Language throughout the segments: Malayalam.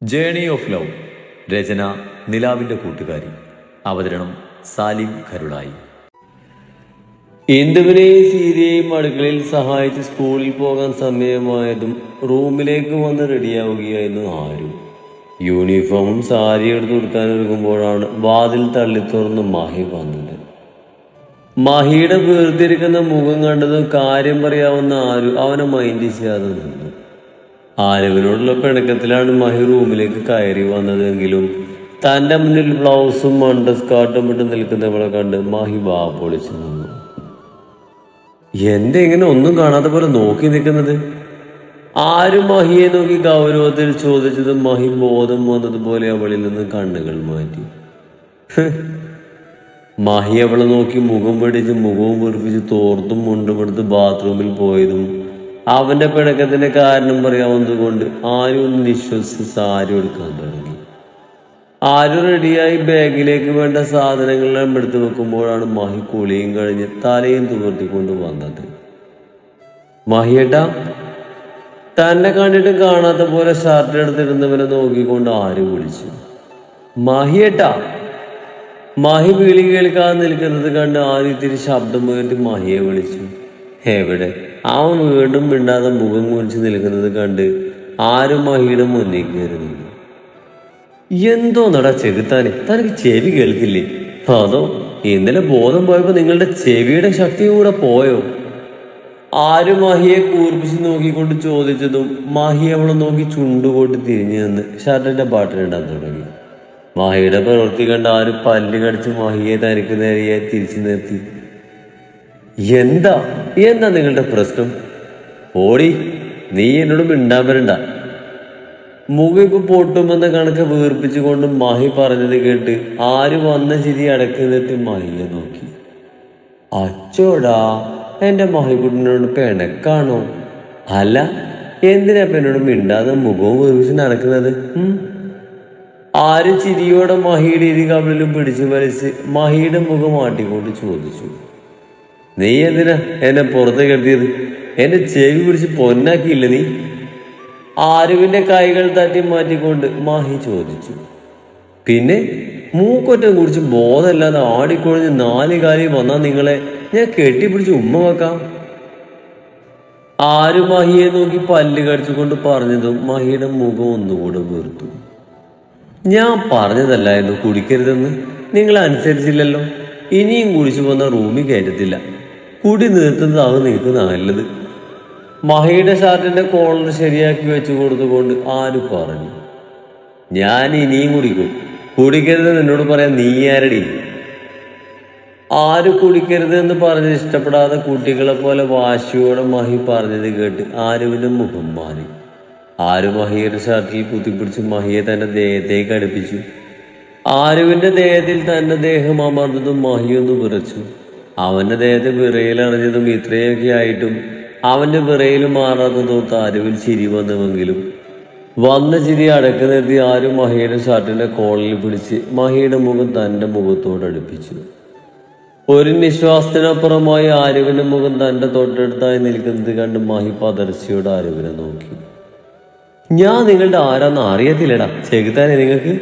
Journey of love. രചന നിലാവിൻ്റെ കൂട്ടുകാരി. അവതരണം സാലിം കരുളായി. ഇന്ദുവിനെയും സീതയെയും അടുക്കളയിൽ സഹായിച്ച് സ്കൂളിൽ പോകാൻ സമയമായതും റൂമിലേക്ക് വന്ന് റെഡിയാവുകയായിരുന്നു ആരു. യൂണിഫോമും സാരി എടുത്ത് കൊടുക്കാനൊരുങ്ങുമ്പോഴാണ് വാതിൽ തള്ളി തുറന്ന് മാഹി വന്നത്. മാഹിയുടെ വീർത്തിരിക്കുന്ന മുഖം കണ്ടതും കാര്യം പറയാവുന്ന ആരു അവനെ മൈൻഡ് ചെയ്യാതെ നിന്നു. ആരവിനോടുള്ള പിണക്കത്തിലാണ് മഹി റൂമിലേക്ക് കയറി വന്നതെങ്കിലും തൻ്റെ മുന്നിൽ ബ്ലൗസും സ്കാർട്ടും ഇട്ട് നിൽക്കുന്നവളെ കണ്ട് മഹി വാ പൊളിച്ചു നിന്നു. എന്റെ ഇങ്ങനെ ഒന്നും കാണാത്ത പോലെ നോക്കി നിൽക്കുന്നത്? ആരും മഹിയെ നോക്കി ഗൗരവത്തിൽ ചോദിച്ചതും മഹി ബോധം വന്നതുപോലെ അവളിൽ നിന്ന് കണ്ണുകൾ മാറ്റി. മഹി അവളെ നോക്കി മുഖം പിടിച്ച് മുഖവും വീർപ്പിച്ച് തോർത്തും മുണ്ടുമെടുത്ത് ബാത്റൂമിൽ പോയതും അവന്റെ പിണക്കത്തിന്റെ കാരണം പറയാവുന്നത് കൊണ്ട് ആരും ഒന്ന് വിശ്വസിച്ച് സാരി എടുക്കാൻ തുടങ്ങി. ആരും റെഡിയായി ബാഗിലേക്ക് വേണ്ട സാധനങ്ങളെല്ലാം എടുത്തു വെക്കുമ്പോഴാണ് മഹി കുളിയും കഴിഞ്ഞ് തലയും തുവർത്തിക്കൊണ്ട് വന്നത്. മഹിയേട്ടാ, തന്നെ കണ്ടിട്ടും കാണാത്ത പോലെ ഷർട്ട് എടുത്തിരുന്നവനെ നോക്കിക്കൊണ്ട് ആര് വിളിച്ചു. മഹിയേട്ടാ. മഹി വിളി കേൾക്കാതെ നിൽക്കുന്നത് കണ്ട് ആദ്യം ഇത്തിരി ശബ്ദം ഉയർത്തി മഹിയെ വിളിച്ചു. എവിടെ? അവൻ വീണ്ടും മിണ്ടാതെ മുഖം കുറിച്ച് നിൽക്കുന്നത് കണ്ട് ആരും മഹിയുടെ മുന്നിൽ കയറി നിന്നു. എന്തോ നട ചെകുത്താനെ, തനിക്ക് ചെവി കേൾക്കില്ലേ? അതോ ഇന്നലെ ബോധം പോയപ്പോ നിങ്ങളുടെ ചെവിയുടെ ശക്തി കൂടെ പോയോ? ആരും മഹിയെ കൂർപ്പിച്ച് നോക്കിക്കൊണ്ട് ചോദിച്ചതും മഹി അവളെ നോക്കി ചുണ്ടുകൊട്ടി തിരിഞ്ഞു നിന്ന് ഷർട്ടിന്റെ ബട്ടണിടാൻ തുടങ്ങി. മഹിയുടെ പ്രവൃത്തി കണ്ട് ആരും പല്ല് കടിച്ച് മഹിയെ തനിക്ക് നേരെയായി തിരിച്ചു നിർത്തി. എന്താ നിങ്ങളുടെ പ്രശ്നം? ഓടി, നീ എന്നോട് മിണ്ടാൻ വരണ്ട. മുഖം ഇപ്പൊ പൊട്ടുമെന്ന കണക്ക് വീർപ്പിച്ചുകൊണ്ട് മഹി പറഞ്ഞത് കേട്ട് ആര് വന്ന ചിരി അടക്കി നിർത്തി മഹിയെ നോക്കി. അച്ചോടാ, എന്റെ മഹിക്കുട്ടിനോട് പിണക്കാണോ? അല്ല, എന്തിനാ എന്നോട് മിണ്ടാതെ മുഖവും വീർപ്പിച്ച് നടക്കുന്നത്? ആര് ചിരിയോടെ മഹിയുടെ ഇരു കവിളിലും പിടിച്ചു വലിച്ച് മഹിയുടെ മുഖം മാട്ടിക്കൊണ്ട് ചോദിച്ചു. നീ എന്തിനാ എന്നെ പുറത്ത് കെട്ടിയത്? എന്റെ ചെവി പിടിച്ച് പൊന്നാക്കിയില്ല നീ? ആരുവിന്റെ കൈകൾ തട്ടി മാറ്റിക്കൊണ്ട് മഹി ചോദിച്ചു. പിന്നെ മൂക്കൊറ്റം കുടിച്ച് ബോധമല്ലാതെ ആടിക്കൊഴിഞ്ഞ് 4 കാര്യം വന്നാൽ നിങ്ങളെ ഞാൻ കെട്ടിപ്പിടിച്ച് ഉമ്മ വെക്കാം. ആര് മഹിയെ നോക്കി പല്ല് കടിച്ചുകൊണ്ട് പറഞ്ഞതും മഹിയുടെ മുഖം ഒന്നുകൂടെ വീർത്തു. ഞാൻ പറഞ്ഞതല്ലായിരുന്നു കുടിക്കരുതെന്ന്. നിങ്ങൾ അനുസരിച്ചില്ലല്ലോ. ഇനിയും കുടിച്ചു പോന്ന റൂമിൽ കയറ്റത്തില്ല. കുടി നിർത്തുന്നതാണ് നിങ്ങൾക്ക് നല്ലത്. മഹിയുടെ ഷർട്ടിന്റെ കോളർ ശരിയാക്കി വെച്ചു കൊടുത്തുകൊണ്ട് ആര് പറഞ്ഞു. ഞാൻ ഇനിയും കുടിക്കും. കുടിക്കരുത് എന്നോട് പറയാൻ നീ ആരടി? ആര് കുടിക്കരുത് എന്ന് പറഞ്ഞത് ഇഷ്ടപ്പെടാതെ കുട്ടികളെ പോലെ വാശിയോടെ മഹി പറഞ്ഞത് കേട്ട് ആരുവിന്റെ മുഖം മാറി. ആര് മഹിയുടെ ഷർട്ടിൽ കുത്തിപ്പിടിച്ച് മഹിയെ തന്റെ ദേഹത്തേക്ക് അടുപ്പിച്ചു. ആരുവിന്റെ ദേഹത്തിൽ തന്റെ ദേഹം അമർന്നതും മഹിയൊന്ന് വിറച്ചു. അവന്റെ ദേഹത്തെ വിറയിലറിഞ്ഞതും ഇത്രയൊക്കെ ആയിട്ടും അവന്റെ വിറയിൽ മാറാത്തതോത്ത് ആരുവിൽ ചിരി വന്നുവെങ്കിലും വന്ന ചിരി അടക്കി നിർത്തി ആരും മഹിയുടെ ഷർട്ടിന്റെ കോളിൽ പിടിച്ച് മഹിയുടെ മുഖം തന്റെ മുഖത്തോട് അടുപ്പിച്ചു. ഒരു നിശ്വാസത്തിനപ്പുറമായി ആരുവിന്റെ മുഖം തന്റെ തൊട്ടടുത്തായി നിൽക്കുന്നത് കണ്ട് മഹി പതർച്ചയോട് ആരുവിനെ നോക്കി. ഞാൻ നിങ്ങളുടെ ആരാന്ന് അറിയത്തില്ലടാ ചെകുത്താനെ നിങ്ങൾക്ക്.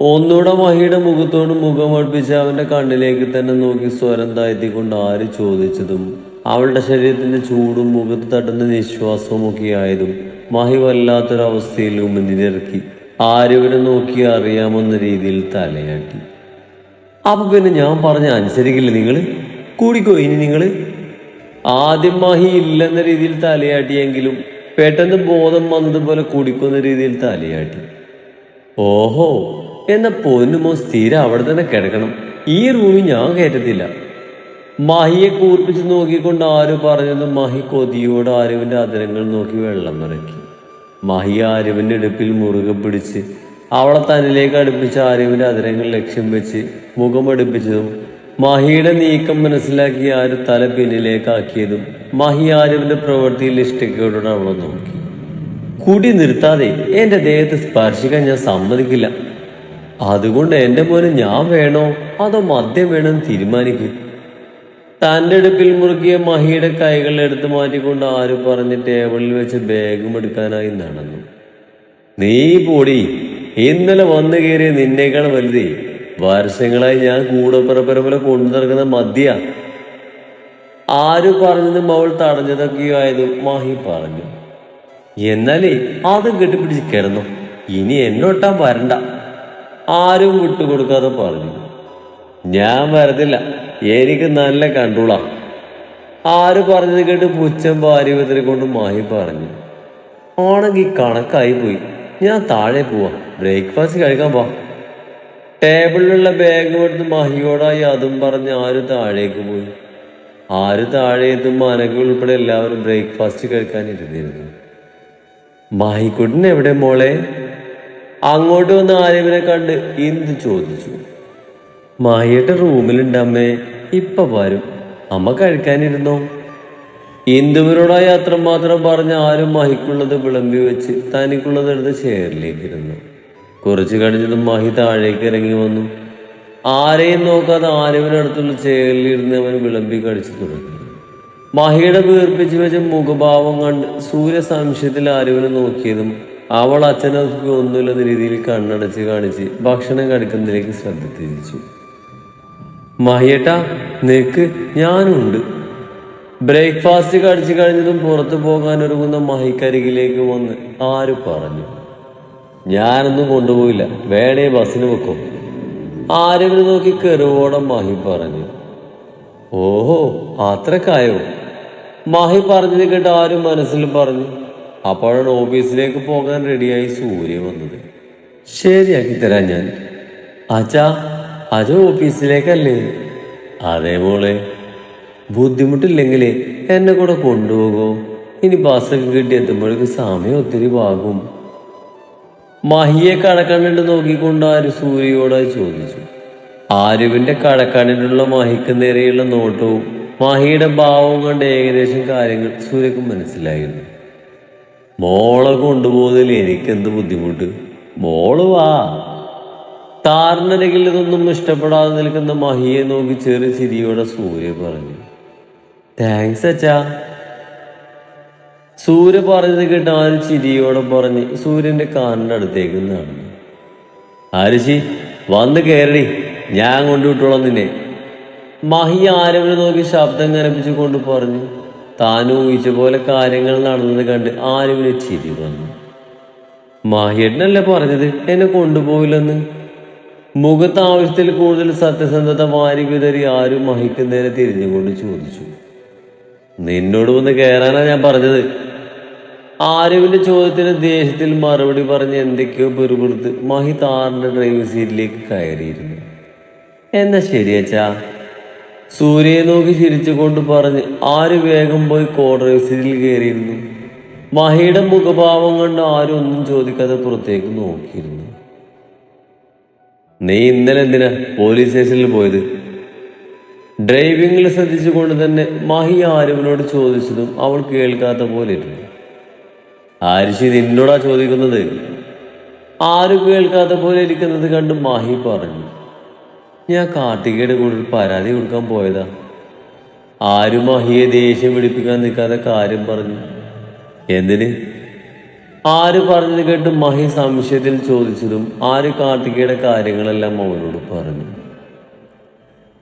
ഒന്നുകൂടെ മഹിയുടെ മുഖത്തോട് മുഖം അടുപ്പിച്ച് അവന്റെ കണ്ണിലേക്ക് തന്നെ നോക്കി സ്വരം താഴ്ത്തിക്കൊണ്ട് ആര് ചോദിച്ചതും അവളുടെ ശരീരത്തിന്റെ ചൂടും മുഖത്ത് തട്ടുന്ന നിശ്വാസവും ഒക്കെ ആയതും മഹി വല്ലാത്തൊരവസ്ഥയിൽ മുന്നിലിറക്കി ആരുവിനെ നോക്കി അറിയാമെന്ന രീതിയിൽ തലയാട്ടി. അപ്പൊ പിന്നെ ഞാൻ പറഞ്ഞ അനുസരിക്കില്ല നിങ്ങൾ? കൂടിക്കോ ഇനി നിങ്ങൾ? ആദ്യം മഹി ഇല്ലെന്ന രീതിയിൽ തലയാട്ടിയെങ്കിലും പെട്ടെന്ന് ബോധം വന്നതുപോലെ കുടിക്കുന്ന രീതിയിൽ തലയാട്ടി. ഓഹോ, എന്ന പൊന്നുമോ സ്ഥിരം അവിടെ തന്നെ കിടക്കണം. ഈ റൂമിൽ ഞാൻ കയറ്റത്തില്ല. മഹിയെ കൂർപ്പിച്ച് നോക്കിക്കൊണ്ട് ആര് പറഞ്ഞതും മഹി കൊതിയോട് ആരുവിന്റെ അതിരങ്ങൾ നോക്കി വെള്ളം നിറക്കി. മഹി ആരുവിന്റെ ഇടുപ്പിൽ മുറുകെ പിടിച്ച് അവളെ തന്നിലേക്ക് അടുപ്പിച്ച് ആരുവിന്റെ അതിരങ്ങൾ ലക്ഷ്യം വെച്ച് മുഖം അടുപ്പിച്ചതും മഹിയുടെ നീക്കം മനസ്സിലാക്കി ആര് തല പിന്നിലേക്കാക്കിയതും മഹി ആരുവിന്റെ പ്രവൃത്തിയിൽ ഇഷ്ടക്കേടോടെ അവളെ നോക്കി. കുടി നിർത്താതെ എന്റെ ദേഹത്ത് സ്പർശിക്കാൻ ഞാൻ സമ്മതിക്കില്ല. അതുകൊണ്ട് എന്റെ മോന് ഞാൻ വേണോ അതോ മദ്യം വേണമെന്ന് തീരുമാനിക്കും. തൻ്റെ അടുപ്പിൽ മുറുകിയ മഹിയുടെ കൈകൾ എടുത്തു മാറ്റിക്കൊണ്ട് ആര് പറഞ്ഞ് ടേബിളിൽ വെച്ച് ബാഗും എടുക്കാനായി നടന്നു. നീ പൊടി, ഇന്നലെ വന്നു കയറിയ നിന്നേക്കാൾ വലുതേ വർഷങ്ങളായി ഞാൻ കൂടപ്പുറപ്പുറ കൊണ്ടു നടക്കുന്ന മദ്യ. ആര് പറഞ്ഞതും അവൾ തടഞ്ഞതൊക്കെയായതും മാഹി പറഞ്ഞു. എന്നാലേ അതും കെട്ടിപ്പിടിച്ച് കിടന്നു, ഇനി എന്നൊട്ടാൻ വരണ്ട. ആരും വിട്ടുകൊടുക്കാതെ പറഞ്ഞു. ഞാൻ വരത്തില്ല, എനിക്ക് നല്ല കൺട്രോളാ. ആര് പറഞ്ഞത് കേട്ട് പുച്ഛം ഭാര്യ കൊണ്ട് മാഹി പറഞ്ഞു. ആണെങ്കിൽ കണക്കായി പോയി, ഞാൻ താഴെ പോവാ, ബ്രേക്ക്ഫാസ്റ്റ് കഴിക്കാൻ പോ. ടേബിളിലുള്ള ബാഗ് എടുത്ത് മാഹിയോടായി അതും പറഞ്ഞ് ആര് താഴേക്ക് പോയി. ആര് താഴെ എത്തുമ്പോൾ അനക്ക് ഉൾപ്പെടെ എല്ലാവരും ബ്രേക്ക്ഫാസ്റ്റ് കഴിക്കാനിരുന്നിരുന്നു. മാഹിക്കുട്ടൻ എവിടെ മോളെ? അങ്ങോട്ട് വന്ന് ആര്യവിനെ കണ്ട് ഇന്ദു ചോദിച്ചു. മാഹിയുടെ റൂമിലുണ്ട് അമ്മേ, ഇപ്പൊ വരും, അമ്മ കഴിക്കാനിരുന്നോ? ഇന്ദുവിനോടായി അത്രമാത്രം പറഞ്ഞ് ആരും മാഹിക്കുള്ളത് വിളമ്പി വെച്ച് തനിക്കുള്ളത് എടുത്ത് ചെയറിലേക്ക് ഇരുന്നു. കുറച്ച് കഴിഞ്ഞതും മാഹി താഴേക്ക് ഇറങ്ങി വന്നു. ആരെയും നോക്കാതെ ആര്യവിനടുത്തുള്ള ചെയറിലിരുന്ന് അവൻ വിളമ്പി കഴിച്ചു തുടങ്ങി. മാഹിയുടെ വീർപ്പിച്ചു വെച്ച മുഖഭാവം കണ്ട് സൂര്യ സംശയത്തിൽ ആര്യവിനെ നോക്കിയതും അവൾ അച്ഛനൊക്കെ ഒന്നുമില്ലെന്ന രീതിയിൽ കണ്ണടച്ച് കാണിച്ച് ഭക്ഷണം കഴിക്കുന്നതിലേക്ക് ശ്രദ്ധ തിരിച്ചു. മാഹിയേട്ടാ നിനക്ക് ഞാനുണ്ട്. ബ്രേക്ക്ഫാസ്റ്റ് കഴിച്ചു കഴിഞ്ഞതും പുറത്തു പോകാൻ ഒരുങ്ങുന്ന മാഹിക്കരികിലേക്ക് വന്ന് ആര് പറഞ്ഞു. ഞാനൊന്നും കൊണ്ടുപോയില്ല, വേണേ ബസ്സിന് വെക്കും. ആര്യവിനെ നോക്കി കെറുവോടെ മാഹി പറഞ്ഞു. ഓഹോ അത്രക്കായോ? മാഹി പറഞ്ഞത് കേട്ട് ആരും മനസ്സിൽ പറഞ്ഞു. അപ്പോഴാണ് ഓഫീസിലേക്ക് പോകാൻ റെഡിയായി സൂര്യ വന്നത്. ശരിയാക്കി തരാം ഞാൻ. അച്ഛാ അച്ഛ ഓഫീസിലേക്കല്ലേ? അതേ മോളെ. ബുദ്ധിമുട്ടില്ലെങ്കിലേ എന്നെ കൂടെ കൊണ്ടുപോകോ? ഇനി ബസ്സൊക്കെ കിട്ടി എത്തുമ്പോഴേക്ക് സമയം ഒത്തിരി ആകും. മാഹിയെ കടക്കണ്ണിട്ട് നോക്കിക്കൊണ്ട് ആര് സൂര്യയോടായി ചോദിച്ചു. ആരുവിന്റെ കടക്കണ്ണിലുള്ള മാഹിക്ക് നേരെയുള്ള നോട്ടവും മാഹിയുടെ ഭാവവും കണ്ട് ഏകദേശം കാര്യങ്ങൾ സൂര്യക്ക് മനസ്സിലായിരുന്നു. മോളെ കൊണ്ടുപോകുന്നതിൽ എനിക്കെന്ത് ബുദ്ധിമുട്ട്, മോള് വാ. താറിനരികിൽ ഇതൊന്നും ഇഷ്ടപ്പെടാതെ നിൽക്കുന്ന മാഹിയെ നോക്കി ചെറിയ ചിരിയോടെ സൂര്യ പറഞ്ഞു. താങ്ക്സ് അച്ഛാ. സൂര്യ പറഞ്ഞത് കേട്ട് ആര് ചിരിയോടെ പറഞ്ഞ് സൂര്യന്റെ കാറിന്റെ അടുത്തേക്ക് നടന്നു. ആരുശി വന്ന് കയറി, ഞാൻ കൊണ്ടുവിട്ടോളാം നിന്നെ. മാഹി ആരവിനെ നോക്കി ശബ്ദം കനപ്പിച്ചു കൊണ്ട് പറഞ്ഞു. താൻ ഊഹിച്ച പോലെ കാര്യങ്ങൾ നടന്നത് കണ്ട് ആരവിനെ ചിരി വന്നു. മാഹിയേട്ടനല്ലേ പറഞ്ഞത് എന്നെ കൊണ്ടുപോയില്ലെന്ന്? മുഖത്ത് ആവശ്യത്തിൽ കൂടുതൽ സത്യസന്ധത വാരി വിതറി ആരും മാഹിക്ക് നേരെ തിരിഞ്ഞുകൊണ്ട് ചോദിച്ചു. നിന്നോട് വന്ന് കയറാനാ ഞാൻ പറഞ്ഞത്. ആരവിന്റെ ചോദ്യത്തിന് ദേഷ്യത്തിൽ മറുപടി പറഞ്ഞ് എന്തൊക്കെയോ പെറുപെടുത്ത് മാഹി താറിന്റെ ഡ്രൈവിംഗ് സീറ്റിലേക്ക് കയറിയിരുന്നു. എന്നാ ശരിയച്ചാ. സൂര്യയെ നോക്കി ചിരിച്ചുകൊണ്ട് പറഞ്ഞ് ആര് വേഗം പോയി കോ ഡ്രൈവ് സീറ്റിൽ കയറിയിരുന്നു. മാഹിയുടെ മുഖഭാവം കണ്ട് ആരും ഒന്നും ചോദിക്കാതെ പുറത്തേക്ക് നോക്കിയിരുന്നു. നീ ഇന്നലെ എന്തിനാ പോലീസ് സ്റ്റേഷനിൽ പോയത്? ഡ്രൈവിംഗിൽ ശ്രദ്ധിച്ചുകൊണ്ട് തന്നെ മാഹി ആരുവിനോട് ചോദിച്ചതും അവൾ കേൾക്കാത്ത പോലെ ഇരുന്നു. ആരിശി നിന്നോടാ ചോദിക്കുന്നത്? ആരും കേൾക്കാത്ത പോലെ ഇരിക്കുന്നത് കണ്ട് മാഹി പറഞ്ഞു. ഞാൻ കാർത്തികയുടെ കൂടെ പരാതി കൊടുക്കാൻ പോയതാ. ആരും മാഹിയെ ദേഷ്യം പിടിപ്പിക്കാൻ നിൽക്കാതെ കാര്യം പറഞ്ഞു. എന്തിന്? ആര് പറഞ്ഞത് കേട്ട് മാഹി സംശയത്തിൽ ചോദിച്ചതും ആര് കാർത്തികയുടെ കാര്യങ്ങളെല്ലാം അവനോട് പറഞ്ഞു.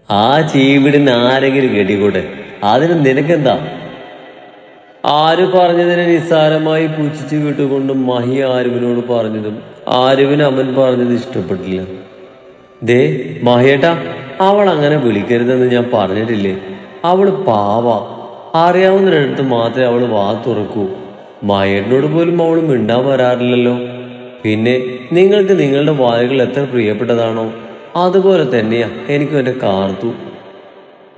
ആ ചീവിടിന് ആരെങ്കിലും കെട്ടിക്കോട്ടെ, അതിന് നിനക്കെന്താ? ആര് പറഞ്ഞതിനെ നിസ്സാരമായി പുച്ഛിച്ചു വിട്ടുകൊണ്ടും മാഹി ആരുവിനോട് പറഞ്ഞതും ആരുവിന് അവൻ പറഞ്ഞത് ഇഷ്ടപ്പെട്ടില്ല. ദേ മാഹിയേട്ടാ, അവൾ അങ്ങനെ വിളിക്കരുതെന്ന് ഞാൻ പറഞ്ഞിട്ടില്ലേ? അവള് പാവാ, അറിയാവുന്നൊരിടത്ത് മാത്രമേ അവൾ വാ തുറക്കൂ. മാഹിയേട്ടനോട് പോലും അവൾ മിണ്ടാൻ വരാറില്ലല്ലോ. പിന്നെ നിങ്ങൾക്ക് നിങ്ങളുടെ വായകൾ എത്ര പ്രിയപ്പെട്ടതാണോ അതുപോലെ തന്നെയാ എനിക്കും എൻ്റെ കാർത്തു.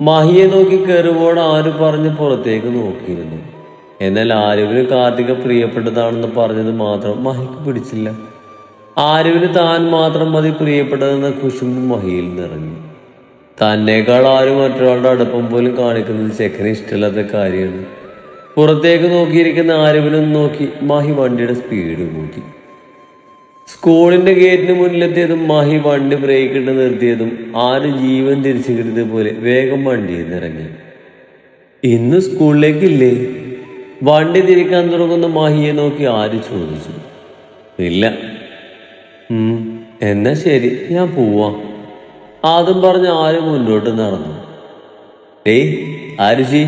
മാഹിയെ നോക്കി കയറുവോടെ ആര് പറഞ്ഞ് പുറത്തേക്ക് നോക്കിയിരുന്നു. എന്നാൽ ആരുവിന് കാർത്തിക പ്രിയപ്പെട്ടതാണെന്ന് പറഞ്ഞത് മാത്രം മാഹിക്ക് പിടിച്ചില്ല. ആരുവിന് താൻ മാത്രം മതി പ്രിയപ്പെട്ടതെന്ന കുശുമ്പ് മഹിയിൽ നിറഞ്ഞു. തന്നേക്കാൾ ആരും മറ്റൊരാളുടെ അടുപ്പം പോലും കാണിക്കുന്നത് ചെക്കന് ഇഷ്ടമില്ലാത്ത കാര്യമാണ്. പുറത്തേക്ക് നോക്കിയിരിക്കുന്ന ആരുവിനും നോക്കി മാഹി വണ്ടിയുടെ സ്പീഡ് കൂട്ടി. സ്കൂളിന്റെ ഗേറ്റിന് മുന്നിലെത്തിയതും മാഹി വണ്ടി ബ്രേക്ക് ഇട്ട് നിർത്തിയതും ആര് ജീവൻ തിരിച്ചു കിട്ടിയത് പോലെ വേഗം വണ്ടിയിൽ നിന്നിറങ്ങി. ഇന്ന് സ്കൂളിലേക്കില്ലേ? വണ്ടി തിരിക്കാൻ തുടങ്ങുന്ന മാഹിയെ നോക്കി ആര് ചോദിച്ചു. ഇല്ല. എന്നാ ശരി, ഞാൻ പോവാം. അതും പറഞ്ഞ് ആര് മുന്നോട്ട് നടന്നു. ഏയ് ആരുചി.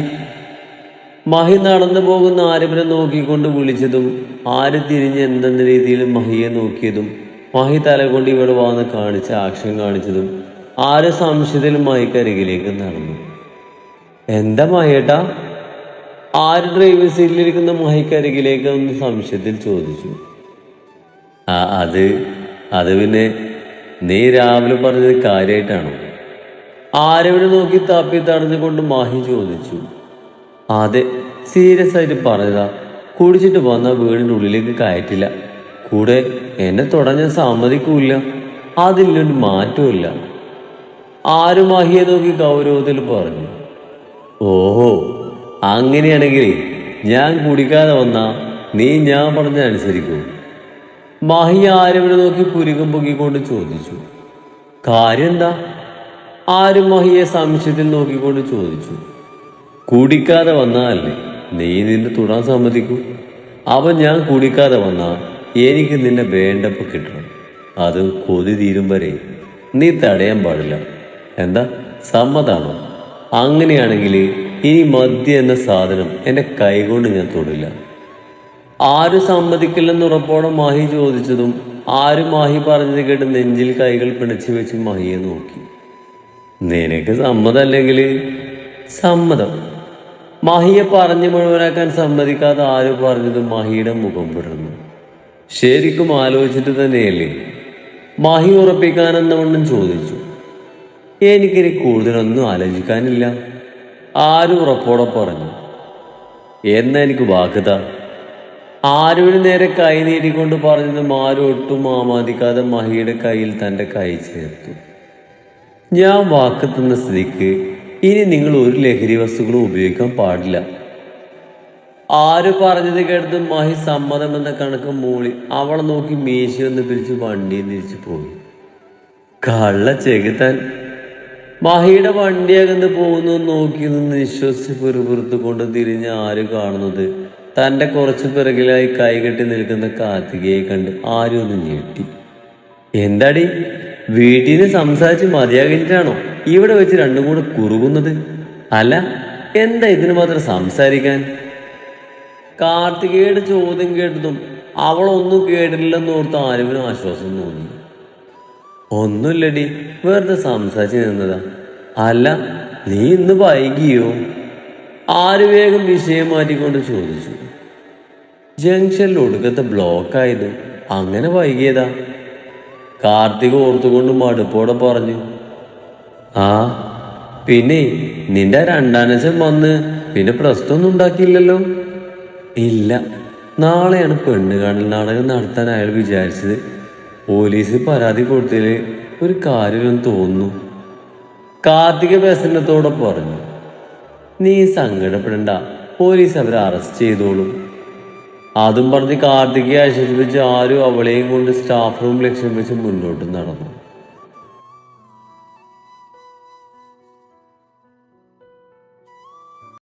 മഹി നടന്നു പോകുന്ന ആരിഫിനെ നോക്കിക്കൊണ്ട് വിളിച്ചതും ആര് തിരിഞ്ഞ് എന്തെന്ന രീതിയിൽ മഹിയെ നോക്കിയതും മഹി തലകൊണ്ട് ഇവിടെ വന്ന് കാണിച്ച ആക്ഷൻ കാണിച്ചതും ആര് സംശയത്തിൽ മഹിക്കരികിലേക്ക് നടന്നു. എന്താ മഹിയേട്ടാ? ആര് ഡ്രൈവർ സീറ്റിലിരിക്കുന്ന മഹിക്കരികിലേക്ക് ഒന്ന് സംശയത്തിൽ ചോദിച്ചു. അത് പിന്നെ നീ രാവിലെ പറഞ്ഞത് കാര്യമായിട്ടാണോ? ആരവിടെ നോക്കി തപ്പി തടഞ്ഞുകൊണ്ട് മാഹി ചോദിച്ചു. അതെ, സീരിയസ് ആയിട്ട് പറഞ്ഞതാ. കുടിച്ചിട്ട് വന്ന വീടിൻ്റെ ഉള്ളിലേക്ക് കയറ്റില്ല. കൂടെ എന്നെ തുടങ്ങാൻ സമ്മതിക്കൂല. അതിലൊരു മാറ്റമില്ല. ആര് മാഹിയെ നോക്കി ഗൗരവത്തിൽ പറഞ്ഞു. ഓഹോ, അങ്ങനെയാണെങ്കിൽ ഞാൻ കുടിക്കാതെ വന്നാ നീ ഞാൻ പറഞ്ഞ അനുസരിക്കൂ? മാഹി ആരവിടെ നോക്കി പുരികം പൊക്കിക്കൊണ്ട് ചോദിച്ചു. കാര്യം എന്താ? ആരും മഹിയെ സംശയത്തിൽ നോക്കിക്കൊണ്ട് ചോദിച്ചു. കുടിക്കാതെ വന്നാലല്ലേ നീ നിന്നെ തൊടാൻ സമ്മതിക്കൂ? അവൻ ഞാൻ കുടിക്കാതെ വന്നാ എനിക്ക് നിന്നെ വേണ്ടപ്പോൾ കിട്ടണം. അത് കൊതി തീരും വരെ നീ തടയാൻ പാടില്ല. എന്താ, സമ്മതാണോ? അങ്ങനെയാണെങ്കിൽ ഇനി മദ്യം എന്ന സാധനം എൻ്റെ കൈകൊണ്ട് ഞാൻ തൊടില്ല. ആരും സമ്മതിക്കില്ലെന്നുറപ്പോടെ മാഹി ചോദിച്ചതും ആരും മാഹി പറഞ്ഞത് കേട്ട് നെഞ്ചിൽ കൈകൾ പിണച്ചു വെച്ച് മഹിയെ നോക്കി. നിനക്ക് സമ്മതമല്ലെങ്കിൽ സമ്മതം. മഹിയെ പറഞ്ഞു മുഴുവനാക്കാൻ സമ്മതിക്കാതെ ആര് പറഞ്ഞത് മഹിയുടെ മുഖം വിടർന്നു. ശരിക്കും ആലോചിച്ചിട്ട് തന്നെയല്ലേ? മഹി ഉറപ്പിക്കാനെന്നവണ്ണം ചോദിച്ചു. എനിക്കിനി കൂടുതലൊന്നും ആലോചിക്കാനില്ല. ആരും ഉറപ്പോടെ പറഞ്ഞു. എന്നാ എനിക്ക് വാക്കുതാ. ആരുവിന് നേരെ കൈ നീട്ടിക്കൊണ്ട് പറഞ്ഞതും ആരും ഒട്ടും ആമാദിക്കാതെ മഹിയുടെ കയ്യിൽ തൻ്റെ കൈ ചേർത്തു. ഞാൻ വാക്ക് തന്ന സ്ഥിതിക്ക് ഇനി നിങ്ങൾ ഒരു ലഹരി വസ്തുക്കളും ഉപയോഗിക്കാൻ പാടില്ല. ആര് പറഞ്ഞത് കേട്ടത് മഹി സമ്മതമെന്ന കണക്ക് മൂളി അവളെ നോക്കി മീശയൊന്ന് പിരിച്ച് വണ്ടിയിൽ തിരിച്ചു പോയി. കള്ള ചെകുത്താൻ. മഹിയുടെ വണ്ടി അകന്ന് പോകുന്നു നോക്കി നിന്ന് നിശ്വസിച്ച് പിറുപിറുത്തു കൊണ്ട് തിരിഞ്ഞ് ആര് കാണുന്നത് തൻ്റെ കുറച്ചു പിറകിലായി കൈകെട്ടി നിൽക്കുന്ന കാർത്തികയെ കണ്ട് ആരും ഒന്ന് ഞെട്ടി. എന്താടി, വീട്ടിൽ നിന്ന് സംസാരിച്ച് മതിയാകിട്ടാണോ ഇവിടെ വെച്ച് രണ്ടും കൂടെ കുറുകുന്നത്? അല്ല, എന്താ ഇതിന് മാത്രം സംസാരിക്കാൻ? കാർത്തികയുടെ ചോദ്യം കേട്ടതും അവളൊന്നും കേട്ടില്ലെന്നോർത്ത് ആരുവിന് ആശ്വാസം തോന്നി. ഒന്നുമില്ലടി, വെറുതെ സംസാരിച്ച് നിന്നതാ. അല്ല, നീ ഇന്ന് വൈകിയോ? ആര് വേഗം വിഷയം മാറ്റിക്കൊണ്ട് ചോദിച്ചു. ജംഗ്ഷനിൽ ഒടുക്കത്തെ ബ്ലോക്കായത്, അങ്ങനെ വൈകിയതാ. കാർത്തിക ഓർത്തുകൊണ്ട് മടുപ്പോടെ പറഞ്ഞു. ആ പിന്നെ നിന്റെ രണ്ടാനച്ഛൻ വന്ന് പിന്നെ പ്രശ്നമൊന്നും ഉണ്ടാക്കിയില്ലല്ലോ? ഇല്ല, നാളെയാണ് പെണ്ണ് കാണൽ നാടകം നടത്താൻ അയാൾ വിചാരിച്ചത്. പോലീസ് പരാതി കൊടുത്തതിൽ ഒരു കാര്യമെന്ന് തോന്നുന്നു. കാർത്തിക വ്യസനത്തോടെ പറഞ്ഞു. നീ സങ്കടപ്പെടണ്ട, പോലീസ് അവരെ അറസ്റ്റ് ചെയ്തോളും. അതും പറഞ്ഞ് കാർത്തികയെ ആശ്വസിപ്പിച്ച് ആരും അവളെയും കൊണ്ട് സ്റ്റാഫ് റൂം ലക്ഷ്യം വെച്ച് മുന്നോട്ട് നടന്നു.